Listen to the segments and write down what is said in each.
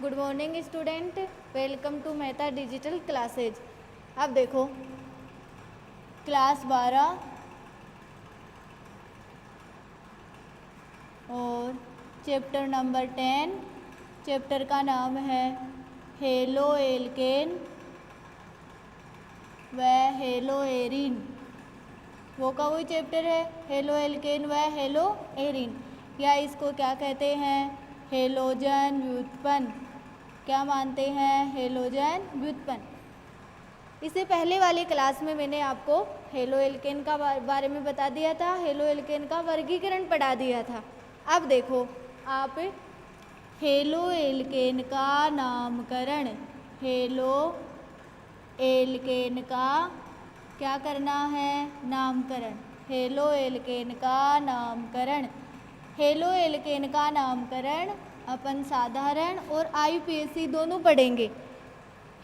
Good morning student, welcome to Mehta digital classes. अब देखो class 12 और चैप्टर नंबर 10। चैप्टर का नाम है हेलो एल्केन व हेलो एरिन। वो का वही चैप्टर है हेलो एल्केन व हेलो एरिन, या इसको क्या कहते हैं, हेलोजन व्युत्पन्न। क्या मानते हैं, हेलोजन व्युत्पन्न। इससे पहले वाली क्लास में मैंने आपको हेलो एल्केन का बारे में बता दिया था, हेलो एल्केन का वर्गीकरण पढ़ा दिया था। अब देखो आप हेलो एल्केन का नामकरण, हेलो एल्केन का क्या करना है, नामकरण। हेलो एल्केन का नामकरण, हेलो एल्केन का नामकरण अपन साधारण और आईयूपीएसी दोनों पढ़ेंगे।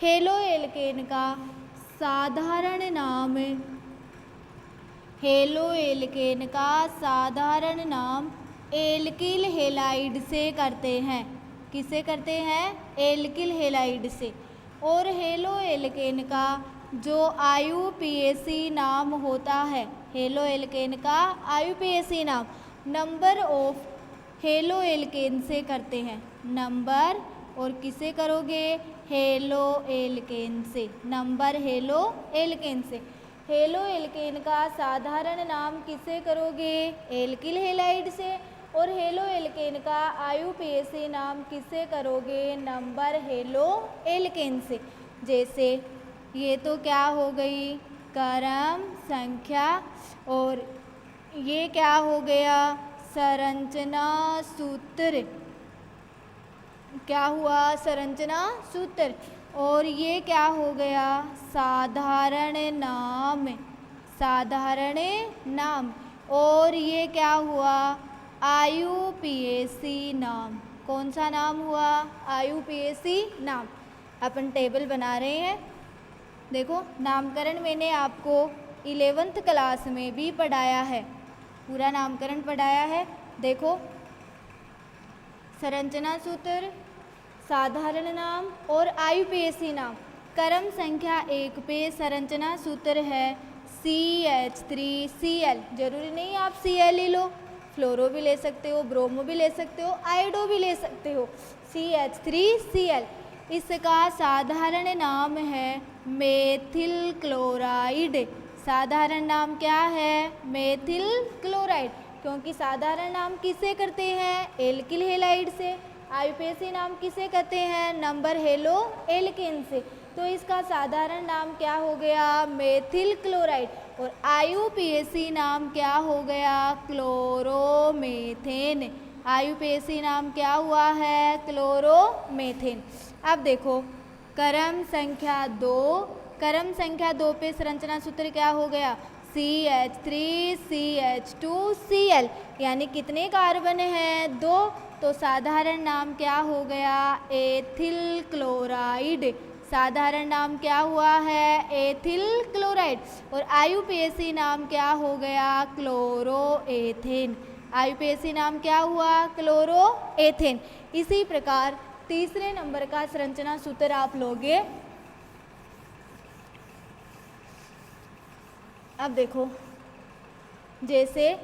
हेलो एल्केन का साधारण नाम, हेलो एल्केन का साधारण नाम एल्किल हेलाइड से करते हैं। किससे करते हैं, एल्किल हेलाइड से। और हेलो एल्केन का जो आईयूपीएसी नाम होता है, हेलो एल्केन का आईयूपीएसी नाम नंबर ऑफ हेलो एल्केन से करते हैं। नंबर और किसे करोगे, हेलो एल्केन से, नंबर हेलो एल्केन से। हेलो एल्केन का साधारण नाम किसे करोगे, एल्किल हेलाइड से। और हेलो एल्केन का आईयूपीएसी नाम किसे करोगे, नंबर हेलो एल्केन से। जैसे ये तो क्या हो गई, क्रम संख्या, और ये क्या हो गया, संरचना सूत्र। क्या हुआ, संरचना सूत्र। और ये क्या हो गया, साधारण नाम, साधारण नाम। और ये क्या हुआ, आईयूपीएसी नाम। कौन सा नाम हुआ, आईयूपीएसी नाम। अपन टेबल बना रहे हैं। देखो नामकरण मैंने आपको 11th क्लास में भी पढ़ाया है, पूरा नामकरण पढ़ाया है। देखो संरचना सूत्र, साधारण नाम और आईयूपीएसी नाम। क्रम संख्या 1 पे संरचना सूत्र है CH3Cl। जरूरी नहीं आप Cl ही लो, फ्लोरो भी ले सकते हो, ब्रोमो भी ले सकते हो, आयोडो भी ले सकते हो। CH3Cl। इसका साधारण नाम है मेथिल क्लोराइड। साधारण नाम क्या है, मेथिल क्लोराइड। क्योंकि साधारण नाम किसे करते हैं, एल्किल हेलाइड से। आईयूपीएसी नाम किसे कहते हैं, नंबर हेलो एल्केन से। तो इसका साधारण नाम क्या हो गया, मेथिल क्लोराइड। और आईयूपीएसी नाम क्या हो गया, क्लोरोमेथेन। आईयूपीएसी नाम क्या हुआ है, क्लोरोमेथेन। अब देखो क्रम संख्या 2, क्रम संख्या 2 पे संरचना सूत्र क्या हो गया, CH3CH2Cl। यानी कितने कार्बन हैं, 2। तो साधारण नाम क्या हो गया, एथिल क्लोराइड। साधारण नाम क्या हुआ है, एथिल क्लोराइड। और आईयूपीएसी नाम क्या हो गया, क्लोरोएथेन। आईयूपीएसी नाम क्या हुआ, क्लोरोएथेन। इसी प्रकार तीसरे नंबर का संरचना सूत्र आप लोगे। अब देखो जैसे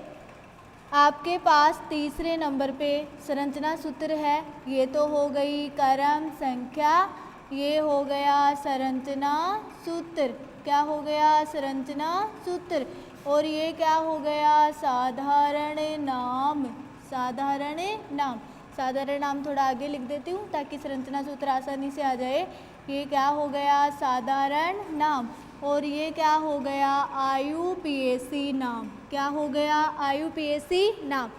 आपके पास तीसरे नंबर पे संरचना सूत्र है, ये तो हो गई क्रम संख्या, ये हो गया संरचना सूत्र। क्या हो गया, संरचना सूत्र। और ये क्या हो गया, साधारण नाम। साधारण नाम, साधारण नाम थोड़ा आगे लिख देती हूँ ताकि संरचना सूत्र आसानी से आ जाए। ये क्या हो गया, साधारण नाम। और ये क्या हो गया, आईयूपीएसी नाम। क्या हो गया, आईयूपीएसी नाम।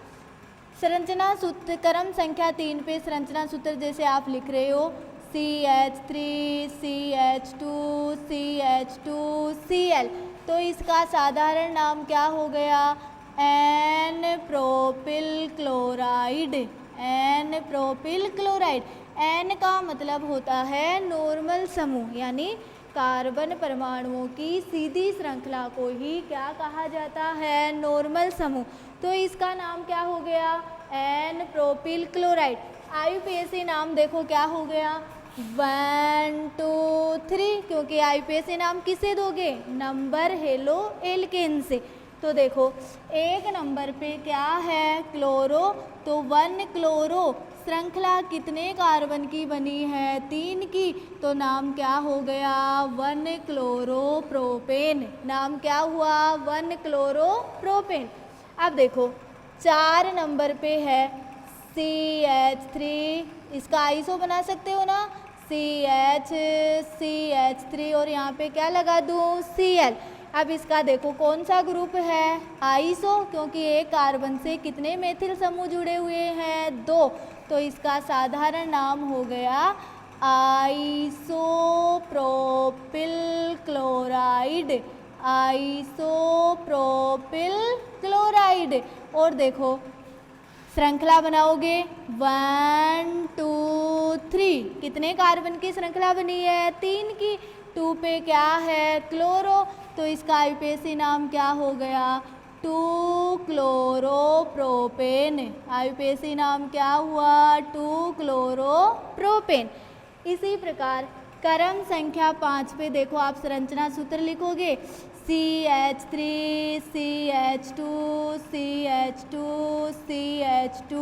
संरचना सूत्र क्रम संख्या 3 पे संरचना सूत्र जैसे आप लिख रहे हो CH3CH2CH2Cl। तो इसका साधारण नाम क्या हो गया, N propyl chloride. N propyl chloride. N का मतलब होता है नॉर्मल समूह, यानी कार्बन परमाणुओं की सीधी श्रृंखला को ही क्या कहा जाता है, नॉर्मल समूह। तो इसका नाम क्या हो गया, एन प्रोपिल क्लोराइड। IUPAC नाम देखो क्या हो गया 1 2 3, क्योंकि IUPAC नाम किसे दोगे, नंबर हेलो एल्केन से। तो देखो एक नंबर पे क्या है क्लोरो, तो 1 क्लोरो श्रृंखला कितने कार्बन की बनी है, 3 की, तो नाम क्या हो गया 1 क्लोरोप्रोपेन। नाम क्या हुआ 1 क्लोरोप्रोपेन। अब देखो 4 नंबर पे है CH3, इसका आइसो बना सकते हो ना, CH3 और यहाँ पे क्या लगा दूँ Cl। अब इसका देखो कौन सा ग्रुप है आइसो, क्योंकि एक कार्बन से कितने मेथिल समूह जुड़े हुए हैं 2, तो इसका साधारण नाम हो गया आइसोप्रोपिल क्लोराइड, आइसोप्रोपिल क्लोराइड। और देखो श्रृंखला बनाओगे 1 2 3, कितने कार्बन की श्रृंखला बनी है 3 की, 2 पे क्या है क्लोरो, तो इसका IUPAC नाम क्या हो गया 2 क्लोरोप्रोपेन। IUPAC नाम क्या हुआ 2 क्लोरोप्रोपेन। इसी प्रकार क्रम संख्या 5 पे देखो आप संरचना सूत्र लिखोगे CH3 CH2 CH2 CH2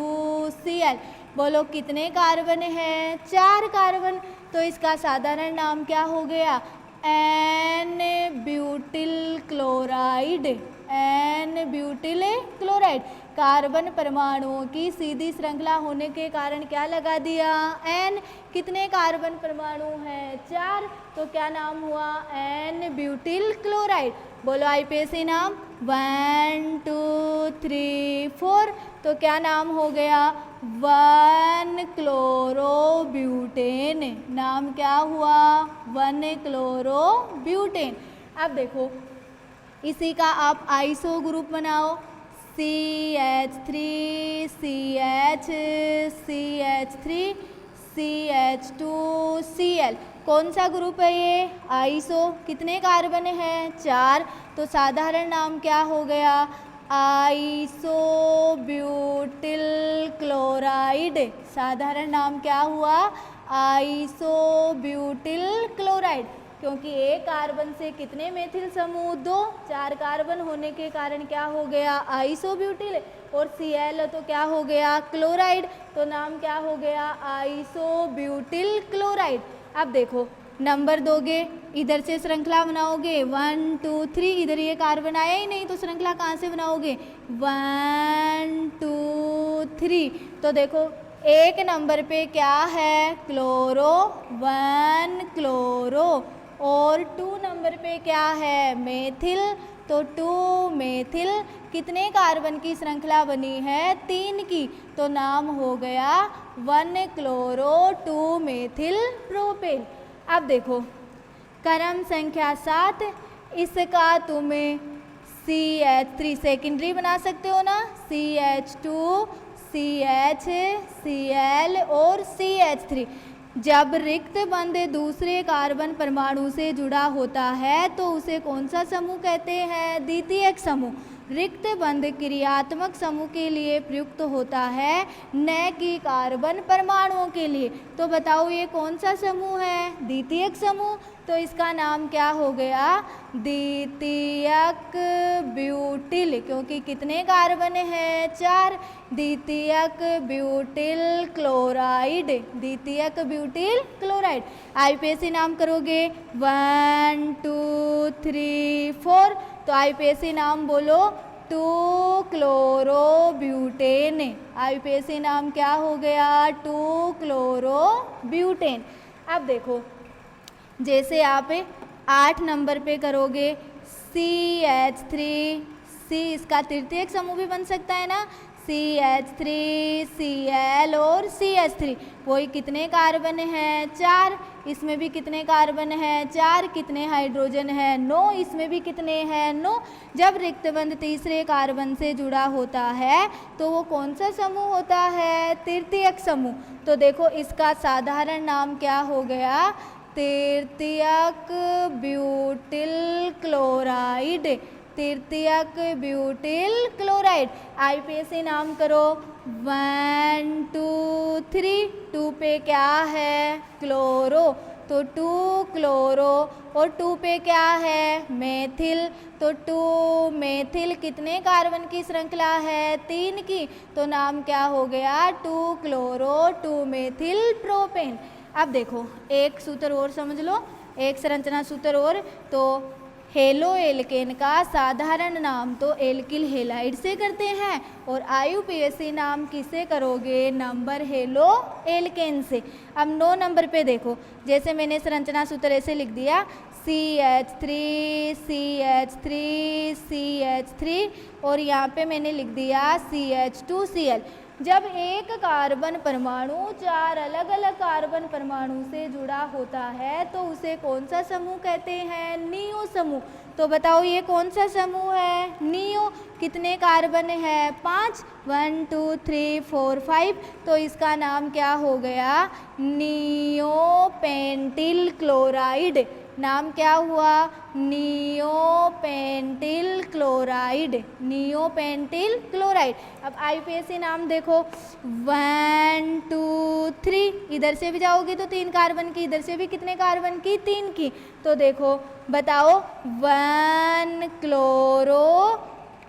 Cl। बोलो कितने कार्बन हैं 4 कार्बन, तो इसका साधारण नाम क्या हो गया N butyl chloride, N butyl chloride. Carbon परमाणुओं की सीधी श्रृंखला होने के कारण क्या लगा दिया N, कितने कार्बन परमाणु हैं 4, तो क्या नाम हुआ N ब्यूटिल क्लोराइड। बोलो IUPAC नाम 1 2 3 4, तो क्या नाम हो गया 1 क्लोरोब्यूटेन। नाम क्या हुआ 1 क्लोरोब्यूटेन। अब देखो इसी का आप आइसो ग्रुप बनाओ CH3 CH CH3 CH2 Cl। कौन सा ग्रुप है ये आइसो, कितने कार्बन हैं 4, तो साधारण नाम क्या हो गया आइसोब्यूटिल क्लोराइड। साधारण नाम क्या हुआ आइसोब्यूटिल क्लोराइड, क्योंकि एक कार्बन से कितने मेथिल समूह 2, 4 कार्बन होने के कारण क्या हो गया आइसोब्यूटिल, और Cl तो क्या हो गया क्लोराइड, तो नाम क्या हो गया आइसोब्यूटिल क्लोराइड। अब देखो नंबर दोगे, इधर से श्रृंखला बनाओगे 1 2 3, इधर ये कार्बन आया ही नहीं तो श्रृंखला कहाँ से बनाओगे 1 2 3। तो देखो एक नंबर पे क्या है क्लोरो 1 क्लोरो, और 2 नंबर पे क्या है मेथिल, तो 2 मेथिल। कितने कार्बन की श्रृंखला बनी है 3 की, तो नाम हो गया 1 क्लोरो 2 मेथिल प्रोपेन। अब देखो क्रम संख्या 7, इसका तुम्हें CH3 सेकेंडरी बना सकते हो ना, CH2 CH Cl और CH3। जब रिक्त बंध दूसरे कार्बन परमाणु से जुड़ा होता है तो उसे कौन सा समूह कहते हैं द्वितीयक समूह। रिक्त बंध क्रियात्मक समूह के लिए प्रयुक्त होता है, न कि कार्बन परमाणुओं के लिए। तो बताओ ये कौन सा समूह है द्वितीयक समूह, तो इसका नाम क्या हो गया द्वितीयक ब्यूटिल, क्योंकि कितने कार्बन हैं 4, द्वितीयक ब्यूटिल क्लोराइड, द्वितीयक ब्यूटिल क्लोराइड। IUPAC नाम करोगे 1 2 3 4, तो IUPAC नाम बोलो 2 क्लोरोब्यूटेन। IUPAC नाम क्या हो गया 2 क्लोरोब्यूटेन। अब देखो जैसे आप 8 नंबर पे करोगे CH3 C, इसका तृतीयक समूह भी बन सकता है ना, CH3 Cl और CH3। वही कितने कार्बन हैं 4, इसमें भी कितने कार्बन हैं 4, कितने हाइड्रोजन हैं 9, इसमें भी कितने हैं 9। जब रिक्त बंध तीसरे कार्बन से जुड़ा होता है तो वो कौन सा समूह होता है तृतीयक समूह। तो देखो इसका साधारण नाम क्या हो गया तृतीयक ब्यूटिल क्लोराइड, तृतीयक ब्यूटिल क्लोराइड। IUPAC नाम करो। 1 2 3, 2 पे क्या है क्लोरो, तो 2 क्लोरो, और 2 पे क्या है मेथिल, तो 2 मेथिल। कितने कार्बन की श्रृंखला है 3 की, तो नाम क्या हो गया 2 क्लोरो 2 मेथिल प्रोपेन। अब देखो एक सूत्र और समझ लो, एक संरचना सूत्र और, तो हेलो एल्केन का साधारण नाम तो एल्किल हेलाइड से करते हैं, और IUPAC नाम किससे करोगे नंबर हेलो एल्केन से। अब 9 नंबर पे देखो, जैसे मैंने संरचना सूत्र ऐसे लिख दिया CH3 CH3 CH3, और यहाँ पे मैंने लिख दिया CH2Cl। जब एक कार्बन परमाणु 4 अलग अलग कार्बन परमाणु से जुड़ा होता है तो उसे कौन सा समूह कहते हैं नियो समूह। तो बताओ ये कौन सा समूह है नियो। कितने कार्बन है 5, 1 2 3 4 5, तो इसका नाम क्या हो गया नियो पेंटिल क्लोराइड। नाम क्या हुआ neo pentyl chloride, neo pentyl chloride. अब IUPAC नाम देखो 1 2 3, इधर से भी जाओगे तो 3 कार्बन की, इधर से भी कितने कार्बन की 3 की, तो देखो बताओ 1 chloro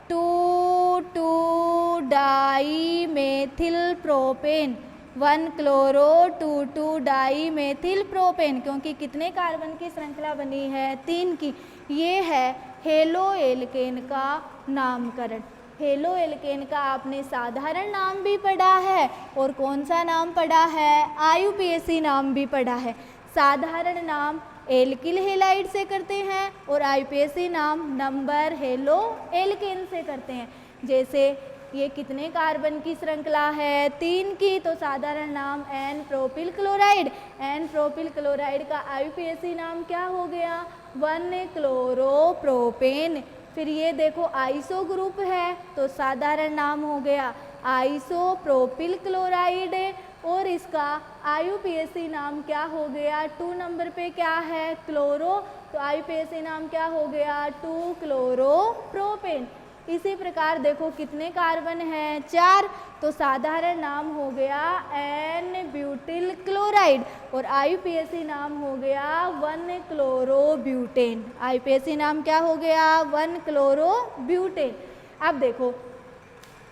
2 2 dimethyl propane, 1 chloro 2 2 dimethyl propane, क्योंकि कितने कार्बन की श्रृंखला बनी है 3 की। ये है हेलो एल्केन का नामकरण। हेलो एल्केन का आपने साधारण नाम भी पढ़ा है और कौन सा नाम पढ़ा है IUPAC नाम भी पढ़ा है। साधारण नाम एल्किल हेलाइड से करते हैं और IUPAC नाम नंबर हेलो एल्केन से करते हैं। जैसे ये कितने कार्बन की श्रृंखला है 3 की, तो साधारण नाम N propyl chloride. N propyl chloride का IUPAC नाम क्या हो गया 1 क्लोरो प्रोपेन। फिर ये देखो आइसो ग्रुप है तो साधारण नाम हो गया आइसो प्रोपिल क्लोराइड, और इसका IUPAC नाम क्या हो गया 2 नंबर पे क्या है क्लोरो, तो IUPAC नाम क्या हो गया 2 क्लोरो प्रोपेन। इसी प्रकार देखो कितने कार्बन हैं 4, तो साधारण नाम हो गया N ब्यूटिल क्लोराइड, और IUPAC नाम हो गया 1 क्लोरो ब्यूटेन। IUPAC नाम क्या हो गया 1 क्लोरो ब्यूटेन। अब देखो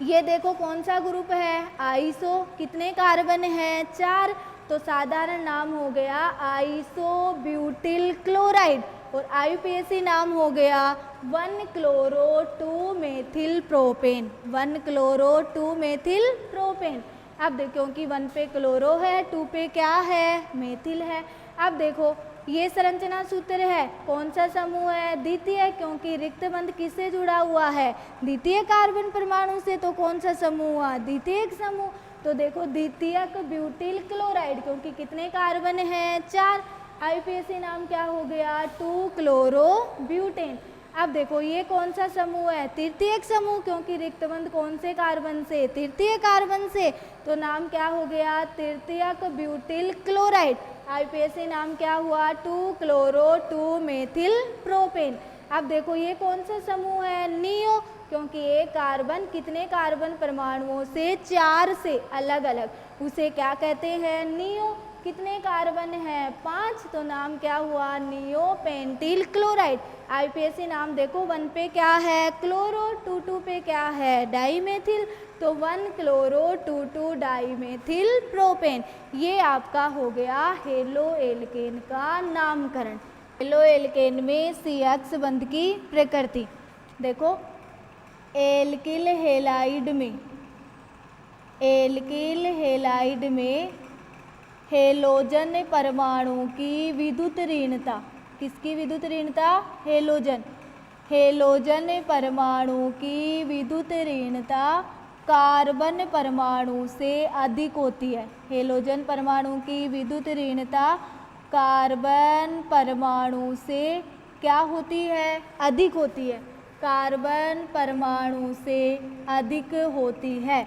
ये देखो कौन सा ग्रुप है आइसो, कितने कार्बन हैं 4, तो साधारण नाम हो गया आइसो ब्यूटिल क्लोराइड, और IUPAC नाम हो गया 1 chloro 2 methyl propane, 1 chloro 2 methyl propane. अब देखो क्योंकि 1 पे क्लोरो है 2 पे क्या है मेथिल है। अब देखो ये संरचना सूत्र है, कौन सा समूह है द्वितीय, क्योंकि रिक्त बंध किससे जुड़ा हुआ है द्वितीय कार्बन परमाणु से, तो कौन सा समूह हुआ द्वितीयक समूह। तो देखो द्वितीयक ब्यूटिल क्लोराइड, क्योंकि कितने कार्बन हैं 4, IUPAC नाम क्या हो गया 2 क्लोरो ब्यूटेन। अब देखो ये कौन सा समूह है तृतीयक समूह, क्योंकि रिक्तबंध कौन से कार्बन से तृतीय कार्बन से, तो नाम क्या हो गया तृतीयक ब्यूटिल क्लोराइड। IUPAC नाम क्या हुआ 2 क्लोरो 2 मेथिल प्रोपेन। अब देखो ये कौन सा समूह है नियो, क्योंकि एक कार्बन कितने कार्बन परमाणुओं से 4 से अलग अलग, उसे क्या कहते हैं नियो। कितने कार्बन हैं 5, तो नाम क्या हुआ नियो पेंटिल क्लोराइड। IUPAC नाम देखो 1 पे क्या है क्लोरो, 2 पे क्या है डाईमेथिल, तो 1 क्लोरो 2 डाईमेथिल प्रोपेन। ये आपका हो गया हेलो एल्केन का नामकरण। हेलो एल्केन में CH बंध की प्रकृति देखो, एल्किल हेलाइड में हेलोजन परमाणु की विद्युत ऋणता, किसकी विद्युत ऋणता हेलोजन परमाणु की विद्युत ऋणता कार्बन परमाणु से अधिक होती है। हेलोजन परमाणु की विद्युत ऋणता कार्बन परमाणु से क्या होती है अधिक होती है, कार्बन परमाणु से अधिक होती है।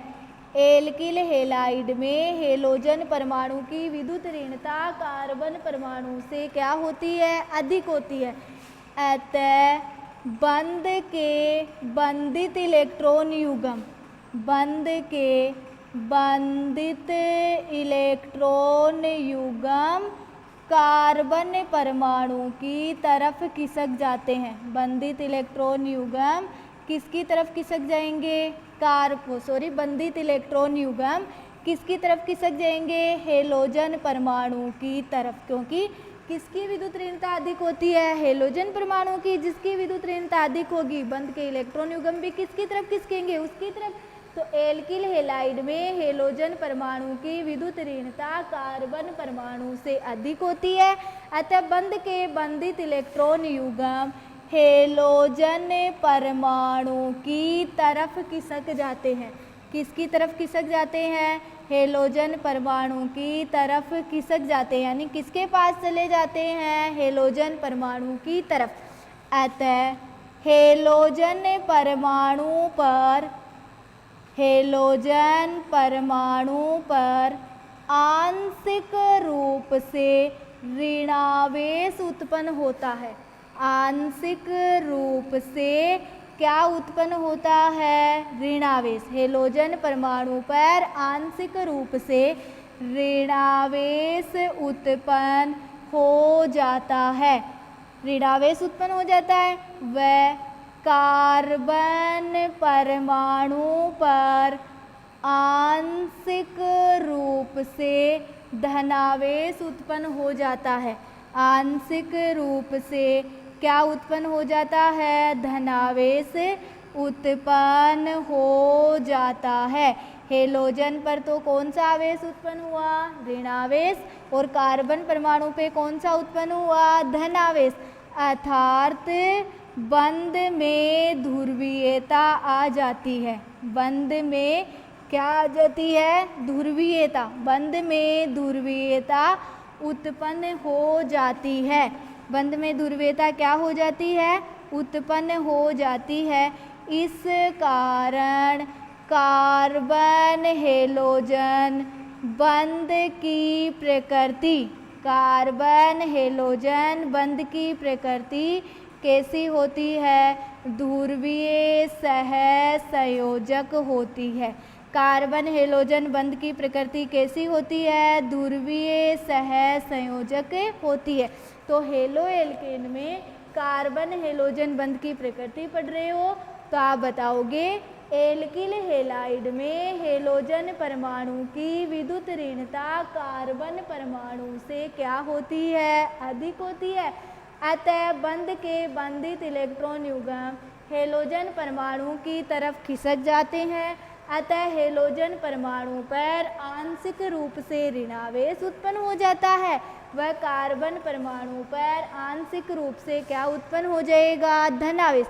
एल्किल हेलाइड में हेलोजन परमाणु की विद्युत ऋणता कार्बन परमाणु से क्या होती है अधिक होती है। अतः बंध के बंधित इलेक्ट्रॉन युग्म, बंध के बंधित इलेक्ट्रॉन युग्म कार्बन परमाणु की तरफ खिसक जाते हैं। बंधित इलेक्ट्रॉन युग्म किसकी तरफ खिसक जाएंगे? बंधित इलेक्ट्रॉन युग्म किसकी तरफ खिसक जाएंगे? हेलोजन परमाणु की तरफ, क्योंकि किसकी विद्युत ऋणता अधिक होती है? हेलोजन परमाणु की। जिसकी विद्युत ऋणता अधिक होगी, बंध के इलेक्ट्रॉन युग्म भी किसकी तरफ खिसकेंगे? उसकी तरफ। तो एल्किल हैलाइड में हेलोजन परमाणु की विद्युत ऋणता कार्बन परमाणु से अधिक होती है, अतः बंध के बंधित इलेक्ट्रॉन युग्म हेलोजन परमाणु की तरफ खिसक जाते हैं। किसकी तरफ खिसक जाते हैं? हेलोजन परमाणु की तरफ खिसक जाते हैं, यानी किसके पास चले जाते हैं? हेलोजन परमाणु की तरफ। अतः हेलोजन परमाणु पर आंशिक रूप से ऋणावेश उत्पन्न होता है। आंशिक रूप से क्या उत्पन्न होता है? ऋणावेश। हेलोजन परमाणु पर आंशिक रूप से ऋणावेश उत्पन्न हो जाता है। ऋणावेश उत्पन्न हो जाता है। वह कार्बन परमाणु पर आंशिक रूप से धनावेश उत्पन्न हो जाता है। आंशिक रूप से क्या उत्पन्न हो जाता है? धनावेश उत्पन्न हो जाता है। हेलोजन पर तो कौन सा आवेश उत्पन्न हुआ? ऋणावेश। और कार्बन परमाणु पे कौन सा उत्पन्न हुआ? धनावेश। अर्थात बंध में ध्रुवीयता आ जाती है। बंध में क्या आ जाती है? ध्रुवीयता। बंध में ध्रुवीयता उत्पन्न हो जाती है। बंध में ध्रुवीयता क्या हो जाती है? उत्पन्न हो जाती है। इस कारण कार्बन हेलोजन बंध की प्रकृति, कार्बन हेलोजन बंध की प्रकृति कैसी होती है? ध्रुवीय सहसंयोजक होती है। कार्बन हेलोजन बंध की प्रकृति कैसी होती है? ध्रुवीय सहसंयोजक होती है। तो हेलो एल्केन में कार्बन हेलोजन बंध की प्रकृति पढ़ रहे हो तो आप बताओगे एल्किल हैलाइड में हेलोजन परमाणु की विद्युत ऋणता कार्बन परमाणु से क्या होती है? अधिक होती है। अतः बंध के बंधित इलेक्ट्रॉन युग्म हेलोजन परमाणु की तरफ खिसक जाते हैं। अतः हेलोजन परमाणु पर आंशिक रूप से ऋणावेश उत्पन्न हो जाता है। वह कार्बन परमाणु पर आंशिक रूप से क्या उत्पन्न हो जाएगा? धनावेश।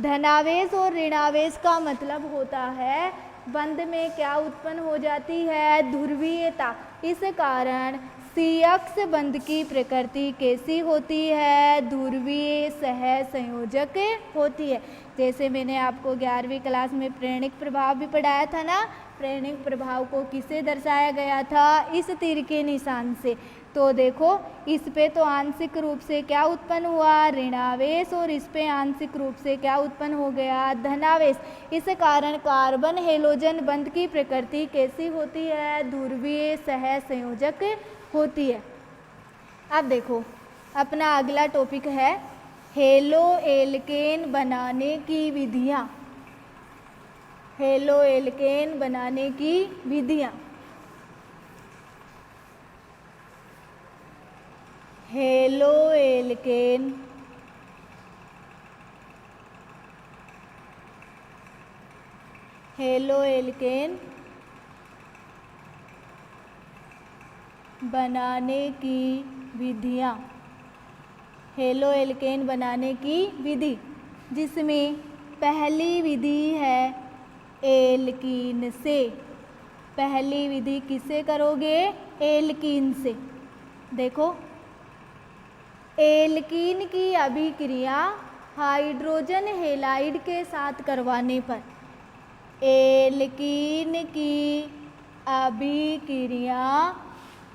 धनावेश और ऋणावेश का मतलब होता है बंध में क्या उत्पन्न हो जाती है? ध्रुवीयता। इस कारण CX बंध की प्रकृति कैसी होती है? ध्रुवीय सहसंयोजक होती है। जैसे मैंने आपको 11वीं क्लास में प्रेरणिक प्रभाव भी पढ़ाया था ना। प्रेरणिक प्रभाव को किससे दर्शाया गया था? इस तीर के निशान से। तो देखो इस पे तो आंशिक रूप से क्या उत्पन्न हुआ? ऋणावेश। और इस पे आंशिक रूप से क्या उत्पन्न हो गया? धनावेश। इस कारण कार्बन हेलोजन बंध की प्रकृति कैसी होती है? ध्रुवीय सहसंयोजक होती है। अब देखो अपना अगला टॉपिक है हेलो एल्केन बनाने की विधियाँ। हेलो एल्केन बनाने की विधियाँ। हेलो एल्केन बनाने की विधियाँ। हेलो एल्केन बनाने की विधि, जिसमें पहली विधि है एल्कीन से। पहली विधि किससे करोगे? एल्कीन से। देखो एल्कीन की अभिक्रिया हाइड्रोजन हैलाइड के साथ करवाने पर, एल्कीन की अभिक्रिया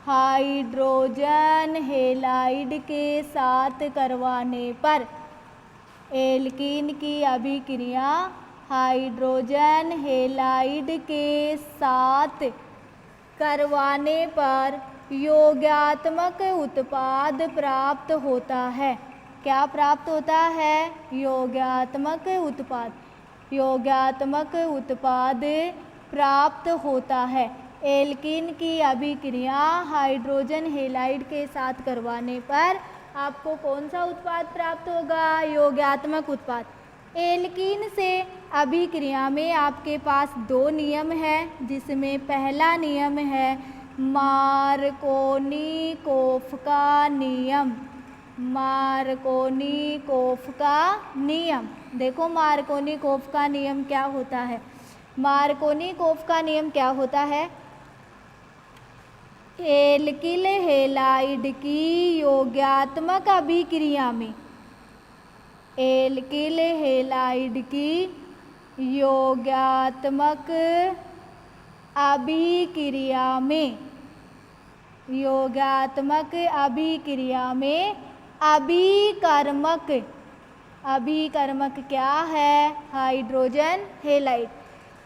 हाइड्रोजन हैलाइड के साथ करवाने पर एल्कीन की अभिक्रिया हाइड्रोजन हैलाइड के साथ करवाने पर योगात्मक उत्पाद प्राप्त होता है। क्या प्राप्त होता है? योगात्मक उत्पाद। योगात्मक उत्पाद प्राप्त होता है। एल्कीन की अभिक्रिया हाइड्रोजन हैलाइड के साथ करवाने पर आपको कौन सा उत्पाद प्राप्त होगा? योगात्मक उत्पाद। एल्कीन से अभिक्रिया में आपके पास दो नियम है, जिसमें पहला नियम है मार्कोनिकोफ का नियम। मार्कोनिकोफ का नियम। देखो मार्कोनिकोफ का नियम क्या होता है। मार्कोनिकोफ का नियम क्या होता है? एल्किल हैलाइड की योगात्मक अभिक्रिया में, एल्किल हैलाइड की योगात्मक अभिक्रिया में, योगात्मक अभिक्रिया में अभिकर्मक, अभिकर्मक क्या है? Hydrogen halide.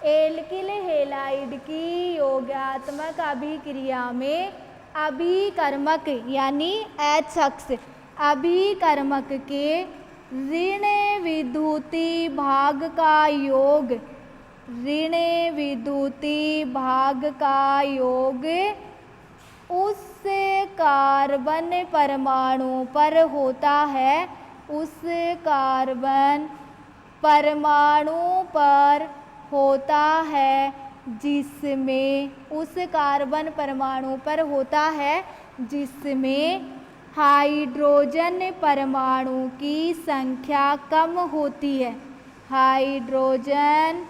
एल्किल हैलाइड की योगात्मक अभिक्रिया में अभिकर्मक यानी H अक्ष, अभिकर्मक के ऋण विद्युतीय भाग का योग, ऋण विद्युतीय भाग का योग उस कार्बन परमाणु पर होता है, उस कार्बन परमाणु पर होता है जिसमें, उस कार्बन परमाणु पर होता है जिसमें हाइड्रोजन परमाणु की संख्या कम होती है। हाइड्रोजन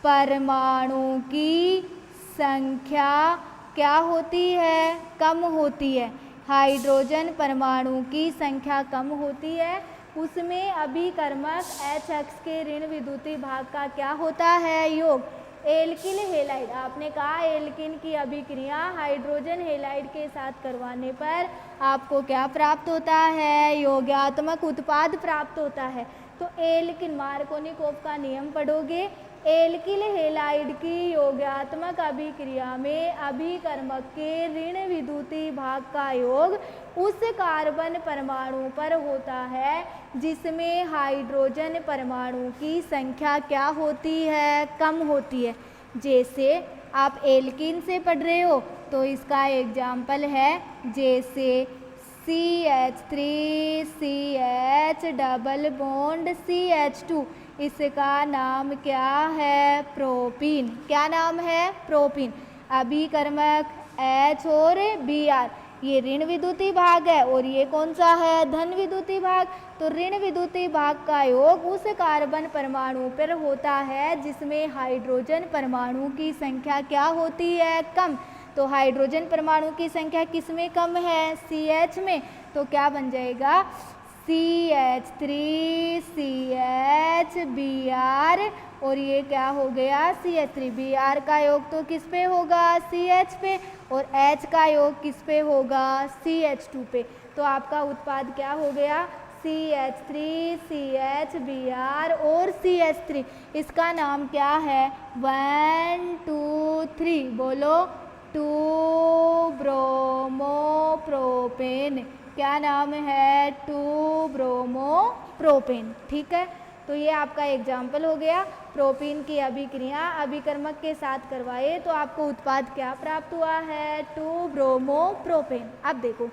परमाणु की संख्या क्या होती है? कम होती है। हाइड्रोजन परमाणु की संख्या कम होती है, उसमें अभिकर्मक H अक्ष के ऋण विद्युतीय भाग का क्या होता है? योग। एल्किल हैलाइड, आपने कहा एल्किन की अभिक्रिया हाइड्रोजन हैलाइड के साथ करवाने पर आपको क्या प्राप्त होता है? योगात्मक उत्पाद प्राप्त होता है। तो एल्किन, मार्कोनिकोफ का नियम पढ़ोगे, एल्किल हैलाइड की योगात्मक अभिक्रिया में अभिकर्मक के ऋण विद्युतीय भाग का योग उस कार्बन परमाणु पर होता है जिसमें हाइड्रोजन परमाणु की संख्या क्या होती है? कम होती है। जैसे आप एल्कीन से पढ़ रहे हो तो इसका एग्जाम्पल है, जैसे CH3 CH double bond CH2, इसका नाम क्या है? प्रोपीन। क्या नाम है? प्रोपीन। अभिकर्मक H और Br, ये ऋण विद्युतीय भाग है और ये कौन सा है? धन विद्युतीय भाग। तो ऋण विद्युतीय भाग का योग उस कार्बन परमाणु पर होता है जिसमें हाइड्रोजन परमाणु की संख्या क्या होती है? कम। तो हाइड्रोजन परमाणु की संख्या किस में कम है? CH में। तो क्या बन जाएगा? CH3 CH Br और ये क्या हो गया? CH3। Br का योग तो किस पे होगा? CH पे। और H का योग किस पे होगा? CH2 पे। तो आपका उत्पाद क्या हो गया? CH3 CH Br और CH3। इसका नाम क्या है? 1 2 3 बोलो, 2 ब्रोमो प्रोपेन। क्या नाम है? 2 ब्रोमो प्रोपेन। ठीक है, तो ये आपका एग्जाम्पल हो गया। प्रोपीन की अभिक्रिया अभिकर्मक के साथ करवाए तो आपको उत्पाद क्या प्राप्त हुआ है? 2 ब्रोमो प्रोपेन। अब देखो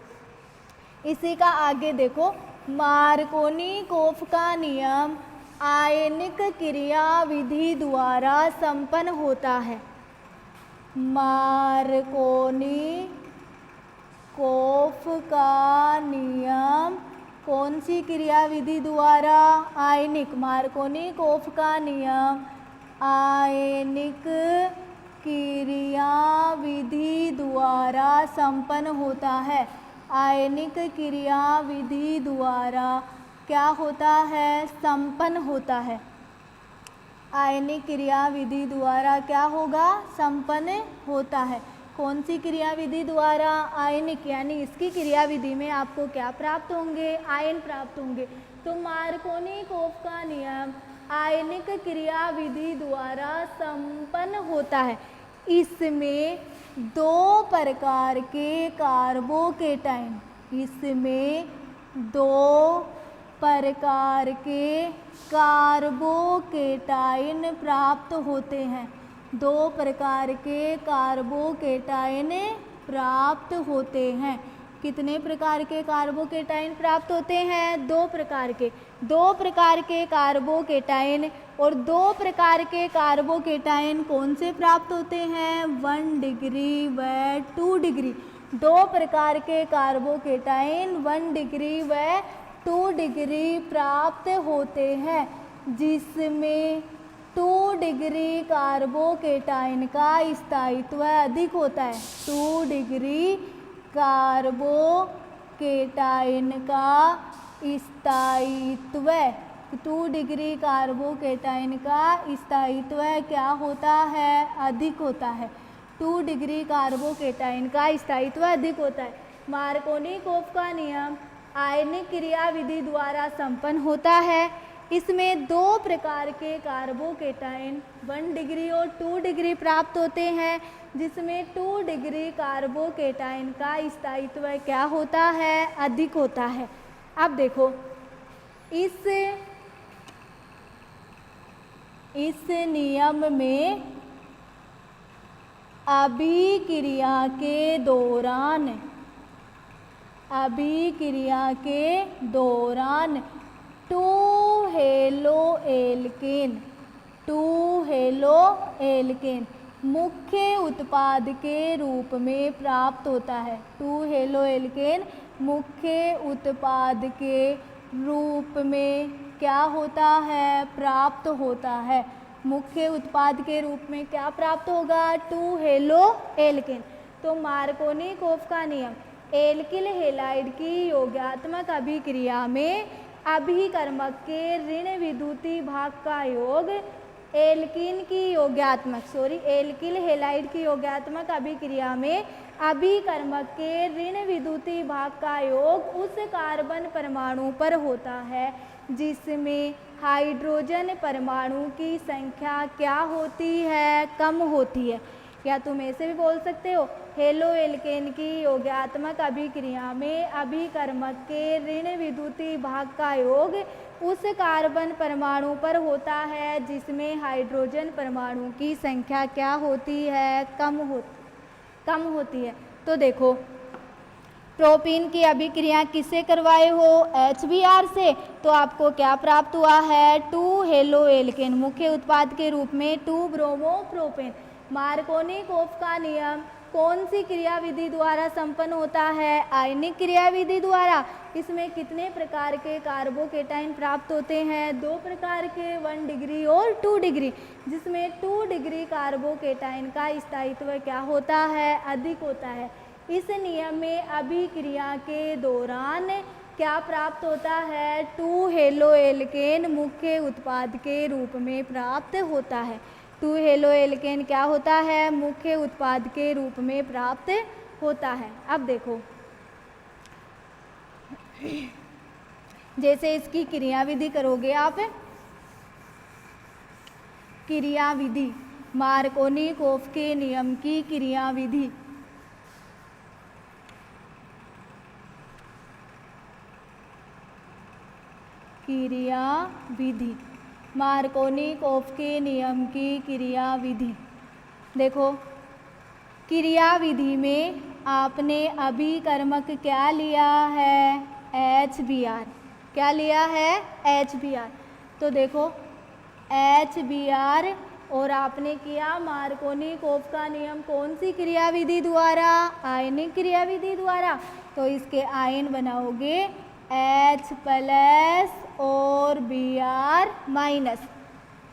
इसी का आगे देखो, मार्कोनिकोफ का नियम आयनिक क्रिया विधि द्वारा संपन्न होता है। मार्कोनिकोफ का नियम कौन सी क्रिया विधि द्वारा? आयनिक। मार्कोनिकोफ का नियम आयनिक क्रिया विधि द्वारा संपन्न होता है। आयनिक क्रिया विधि द्वारा क्या होता है? संपन्न होता है। आयनिक क्रिया विधि द्वारा क्या होगा? संपन्न होता है। कौन सी क्रियाविधि द्वारा? आयनिक, यानी इसकी क्रियाविधि में आपको क्या प्राप्त होंगे? आयन प्राप्त होंगे। तो मार्कोनिकोव का नियम आयनिक क्रियाविधि द्वारा संपन्न होता है। इसमें दो प्रकार के कार्बोकेटाइन, इसमें दो प्रकार के कार्बोकेटाइन प्राप्त होते हैं। दो प्रकार के कार्बोकेटाइन प्राप्त होते हैं। कितने प्रकार के कार्बोकेटाइन प्राप्त होते हैं? दो प्रकार के। दो प्रकार के कार्बोकेटाइन, और दो प्रकार के कार्बोकेटाइन कौन से प्राप्त होते हैं? 1 डिग्री व 2 डिग्री। दो प्रकार के कार्बोकेटाइन 1 डिग्री व 2 डिग्री प्राप्त होते हैं, जिसमें 2 डिग्री कार्बोकेटाइन का स्थायित्व अधिक होता है। 2 डिग्री कार्बोकेटाइन का स्थायित्व, 2 डिग्री कार्बोकेटाइन का स्थायित्व क्या होता है? अधिक होता है। 2 डिग्री कार्बोकेटाइन का स्थायित्व अधिक होता है। मार्कोनिकोव का नियम आयनिक क्रियाविधि द्वारा संपन्न होता है। इसमें दो प्रकार के कार्बोकेटाइन 1 डिग्री और 2 डिग्री प्राप्त होते हैं, जिसमें 2 डिग्री कार्बोकेटाइन का स्थायित्व क्या होता है? अधिक होता है। अब देखो, इस नियम में अभिक्रिया के दौरान 2 हेलोएल्केन मुख्य उत्पाद के रूप में प्राप्त होता है। 2 हेलोएल्केन मुख्य उत्पाद के रूप में क्या होता है? प्राप्त होता है। मुख्य उत्पाद के रूप में क्या प्राप्त होगा? 2 हेलोएल्केन। तो मार्कोनिकोव का नियम एल्किल हैलाइड की योगात्मक अभिक्रिया में अभिकर्मक के ऋण विद्युतीय भाग का योग एल्किल हैलाइड की योगात्मक अभिक्रिया में अभिकर्मक के ऋण विद्युतीय भाग का योग उस कार्बन परमाणु पर होता है जिसमें हाइड्रोजन परमाणु की संख्या क्या होती है? कम होती है। या तुम ऐसे भी बोल सकते हो, हेलोएल्केन की योगात्मक अभिक्रिया में अभिकर्मक के ऋण विद्युतीय भाग का योग उस कार्बन परमाणु पर होता है जिसमें हाइड्रोजन परमाणु की संख्या क्या होती है? कम होती है। तो देखो, प्रोपीन की अभिक्रिया किससे करवाए हो? HBr से। तो आपको क्या प्राप्त हुआ है? 2 हेलोएल्केन मुख्य उत्पाद के रूप में 2 ब्रोमोप्रोपेन। मार्कोनिकोव का नियम कौन सी क्रियाविधि द्वारा संपन्न होता है? आयनिक क्रियाविधि द्वारा। इसमें कितने प्रकार के कार्बोकेटाइन प्राप्त होते हैं? 2 प्रकार के, 1 डिग्री और 2 डिग्री, जिसमें 2 डिग्री कार्बोकेटाइन का स्थायित्व क्या होता है? अधिक होता है। इस नियम में अभिक्रिया के दौरान क्या प्राप्त होता है? 2 हेलोएल्केन मुख्य उत्पाद के रूप में प्राप्त होता है। 2 हेलोएल्केन क्या होता है? मुख्य उत्पाद के रूप में प्राप्त होता है। अब देखो, जैसे इसकी क्रियाविधि करोगे आप, क्रियाविधि मार्कोनिकोव के नियम की क्रियाविधि मार्कोनिकोव के नियम की क्रियाविधि। देखो, क्रियाविधि में आपने अभिकर्मक क्या लिया है? HBr। क्या लिया है? HBr। तो देखो, HBr और आपने किया मार्कोनिकोव का नियम कौन सी क्रियाविधि द्वारा? आयनिक क्रियाविधि द्वारा। तो इसके आयन बनाओगे H+ और Br-।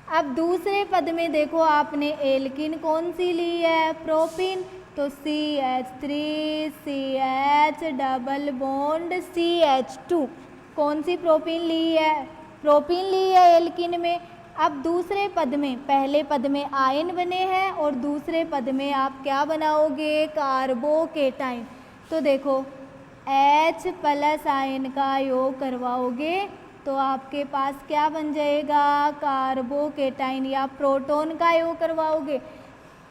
अब दूसरे पद में देखो, आपने एल्किन कौन सी ली है? प्रोपीन। तो CH3CH डबल बॉन्ड CH2। कौन सी प्रोपीन ली है? प्रोपीन ली है एल्किन में। अब दूसरे पद में, पहले पद में आयन बने हैं और दूसरे पद में आप क्या बनाओगे, कार्बोकेटाइन। तो देखो H प्लस आयन का योग करवाओगे तो आपके पास क्या बन जाएगा, कार्बोकेटाइन, या प्रोटॉन का योग करवाओगे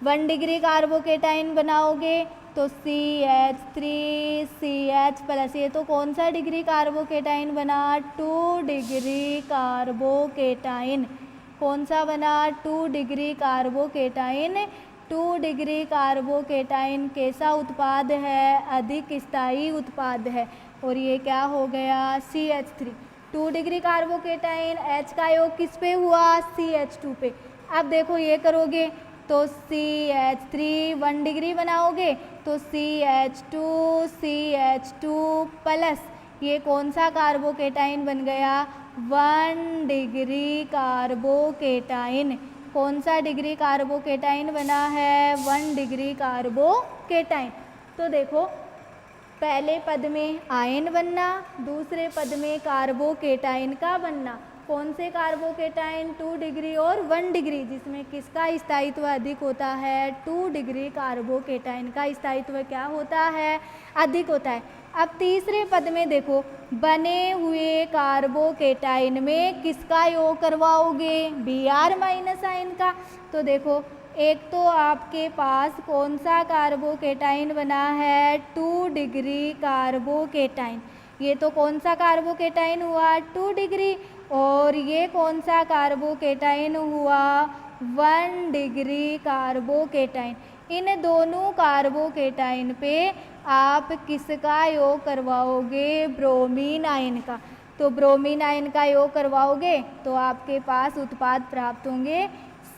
1 डिग्री कार्बोकेटाइन बनाओगे तो CH3CH प्लस, ये तो कौन सा डिग्री कार्बोकेटाइन बना, 2 डिग्री कार्बोकेटाइन। कौन सा बना, 2 डिग्री कार्बोकेटाइन। 2 डिग्री कार्बोकेटाइन कैसा उत्पाद है, अधिक स्थायी उत्पाद है। और ये क्या हो गया, CH3। 2 डिग्री कार्बोकेटाइन, H का योग किस पे हुआ, CH2 पे। अब देखो ये करोगे तो CH3 1 डिग्री बनाओगे तो CH2 प्लस, ये कौन सा कार्बोकेटाइन बन गया, 1 डिग्री कार्बोकेटाइन। कौन सा डिग्री कार्बोकेटाइन बना है, 1 डिग्री कार्बोकेटाइन। तो देखो पहले पद में आयन बनना, दूसरे पद में कार्बोकेटाइन का बनना। कौन से कार्बोकेटाइन, 2 डिग्री और 1 डिग्री, जिसमें किसका स्थायित्व अधिक होता है, 2 डिग्री कार्बोकेटाइन का स्थायित्व क्या होता है, अधिक होता है। अब तीसरे पद में देखो बने हुए कार्बोकेटाइन में किसका योग करवाओगे, Br माइनस आयन का। तो देखो एक तो आपके पास कौन सा कार्बोकेटाइन बना है, 2 डिग्री कार्बोकेटाइन। ये तो कौन सा कार्बोकेटाइन हुआ, 2 डिग्री। और ये कौन सा कार्बोकेटाइन हुआ, 1 डिग्री कार्बोकेटाइन। इन दोनों कार्बोकेटाइन पे आप किसका योग करवाओगे, ब्रोमीन आयन का। तो ब्रोमीन आयन का योग करवाओगे तो आपके पास उत्पाद प्राप्त होंगे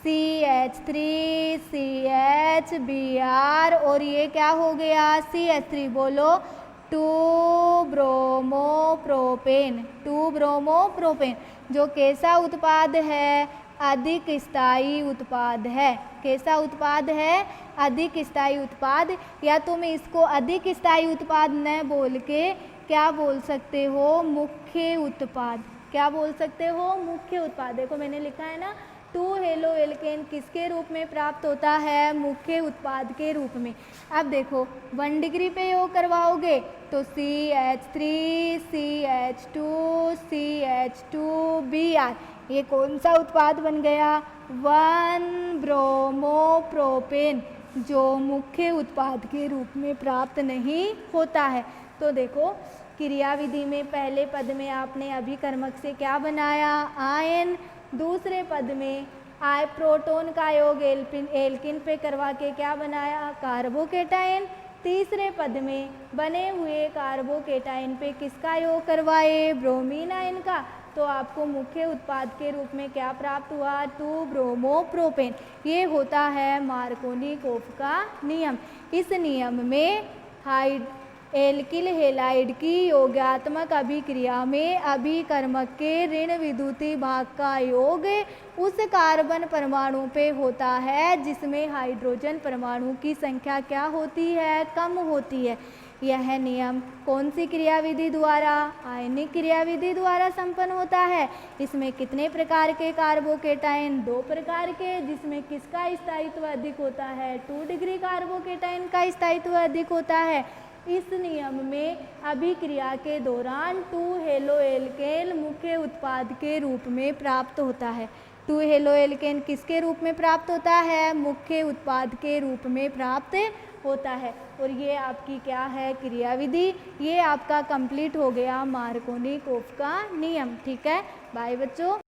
CH3CH Br, और ये क्या हो गया, CH3, बोलो 2 ब्रोमोप्रोपेन। 2 ब्रोमोप्रोपेन जो कैसा उत्पाद है, अधिक स्थायी उत्पाद है। कैसा उत्पाद है, अधिक स्थायी उत्पाद। या तुम इसको अधिक स्थायी उत्पाद न बोल के क्या बोल सकते हो, मुख्य उत्पाद। क्या बोल सकते हो, मुख्य उत्पाद। देखो मैंने लिखा है ना, 2 हेलो एल्केन किसके रूप में प्राप्त होता है, मुख्य उत्पाद के रूप में। अब देखो 1 डिग्री पे योग करवाओगे तो CH3CH2CH2Br, ये कौन सा उत्पाद बन गया, 1 ब्रोमोप्रोपेन, जो मुख्य उत्पाद के रूप में प्राप्त नहीं होता है। तो देखो क्रियाविधि में पहले पद में आपने अभिकर्मक से क्या बनाया, आयन। दूसरे पद में प्रोटॉन का योग एल्किन पे करवा के क्या बनाया, कार्बोकेटाइन। तीसरे पद में बने हुए कार्बोकेटाइन पे किसका योग करवाए, ब्रोमीन आयन का। तो आपको मुख्य उत्पाद के रूप में क्या प्राप्त हुआ, 2 ब्रोमोप्रोपेन। ये होता है मार्कोनिकोफ का नियम। इस नियम में एल्किल हैलाइड की योगात्मक अभिक्रिया में अभिकर्मक के ऋण विद्युतीय भाग का योग उस कार्बन परमाणु पे होता है जिसमें हाइड्रोजन परमाणु की संख्या क्या होती है, कम होती है। यह नियम कौन सी क्रियाविधि द्वारा, आयनिक क्रियाविधि द्वारा संपन्न होता है। इसमें कितने प्रकार के कार्बोकेटाइन, 2 प्रकार के, जिसमें किसका स्थायित्व अधिक होता है, 2 डिग्री कार्बोकेटाइन का स्थायित्व अधिक होता है। इस नियम में अभिक्रिया के दौरान 2 हेलो एल्केन मुख्य उत्पाद के रूप में प्राप्त होता है। 2 हेलो एल्केन किसके रूप में प्राप्त होता है, मुख्य उत्पाद के रूप में प्राप्त होता है। और ये आपकी क्या है, क्रियाविधि। ये आपका कंप्लीट हो गया मार्कोनिकोफ का नियम। ठीक है, बाय बच्चों।